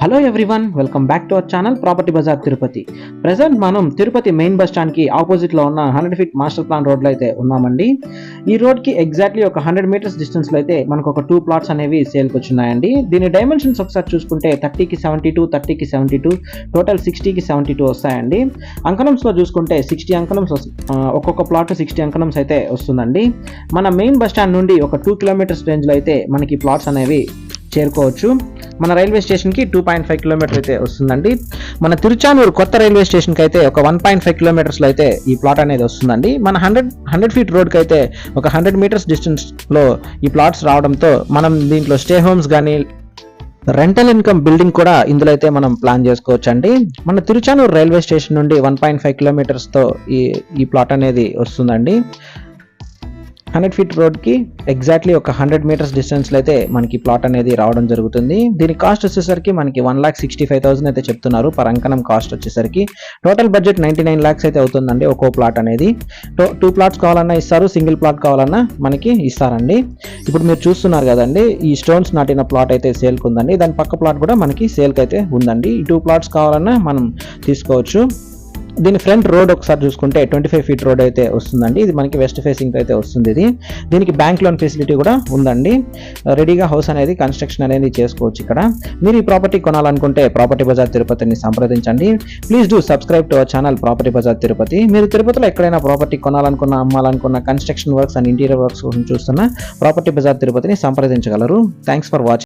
Hello everyone, welcome back to our channel Property Bazar Tirupati. Present మనం Tirupati main bus stand కి opposite లో ఉన్న 100 feet master plan road లో అయితే ఉన్నామండి. ఈ రోడ్ కి ఎగ్జాక్ట్లీ ఒక 100 మీటర్స్ డిస్టెన్స్ లో అయితే మనకు ఒక 2 ప్లాట్స్ అనేవి సేల్ కి వచ్చున్నాయండి. దీని డైమెన్షన్స్ ఒకసారి చూసుకుంటే 30కి 72, 30కి 72, టోటల్ 60కి 72 వస్తాయండి. అంకణంస్ లో చూసుకుంటే 60 అంకణంస్, ఒక్కొక్క ప్లాట్ 60 అంకణంస్ అయితే వస్తుందండి. మన మెయిన్ బస్ స్టాండ్ నుండి ఒక 2 కిలోమీటర్స్ రేంజ్ లో అయితే మనకి ప్లాట్స్ అనేవి చేరుకోవచ్చు. మన రైల్వే స్టేషన్కి 2.5 కిలోమీటర్ అయితే వస్తుందండి. మన తిరుచానూరు కొత్త రైల్వే స్టేషన్కి అయితే ఒక 1.5 కిలోమీటర్స్లో అయితే ఈ ప్లాట్ అనేది వస్తుందండి. మన 100 ఫీట్ రోడ్కి అయితే ఒక 100 మీటర్స్ డిస్టెన్స్లో ఈ ప్లాట్స్ రావడంతో మనం దీంట్లో స్టే హోమ్స్ కానీ రెంటల్ ఇన్కమ్ బిల్డింగ్ కూడా ఇందులో అయితే మనం ప్లాన్ చేసుకోవచ్చు అండి. మన తిరుచానూరు రైల్వే స్టేషన్ నుండి 1.5 కిలోమీటర్స్తో ఈ ప్లాట్ అనేది వస్తుందండి. 100 ఫీట్ రోడ్కి ఎగ్జాక్ట్లీ ఒక 100 మీటర్స్ డిస్టెన్స్లో అయితే మనకి ప్లాట్ అనేది రావడం జరుగుతుంది. దీని కాస్ట్ వచ్చేసరికి మనకి 1,65,000 అయితే చెప్తున్నారు పర్ అంకణం కాస్ట్ వచ్చేసరికి. టోటల్ బడ్జెట్ 99 lakhs అయితే అవుతుందండి ఒక్కో ప్లాట్ అనేది. 2 ప్లాట్స్ కావాలన్నా ఇస్తారు, సింగిల్ ప్లాట్ కావాలన్నా మనకి ఇస్తారండి. ఇప్పుడు మీరు చూస్తున్నారు కదండి, ఈ స్టోన్స్ నాటిన ప్లాట్ అయితే సేల్కి ఉందండి. దాని పక్క ప్లాట్ కూడా మనకి సేల్కి అయితే ఉందండి. ఈ 2 ప్లాట్స్ కావాలన్నా మనం తీసుకోవచ్చు. దీని ఫ్రంట్ రోడ్ ఒకసారి చూసుకుంటే 25 ఫీట్ రోడ్ అయితే వస్తుందండి. ఇది మనకి వెస్ట్ ఫేసింగ్ అయితే వస్తుంది. దీనికి బ్యాంక్ లోన్ ఫెసిలిటీ కూడా ఉందండి. రెడీగా హౌస్ అనేది కన్స్ట్రక్షన్ అనేది చేసుకోవచ్చు. ఇక్కడ మీరు ఈ ప్రాపర్టీ కొనాలనుకుంటే ప్రాపర్టీ బజార్ తిరుపతిని సంప్రదించండి. Please do subscribe to our channel Property Bazar Tirupati. మీరు తిరుపతిలో ఎక్కడైనా ప్రాపర్టీ కొనాలనుకున్న, అమ్మాలనుకున్న, construction works and interior works చూస్తున్న ప్రాపర్టీ బజార్ తిరుపతిని సంప్రదించగలరు. Thanks for watching.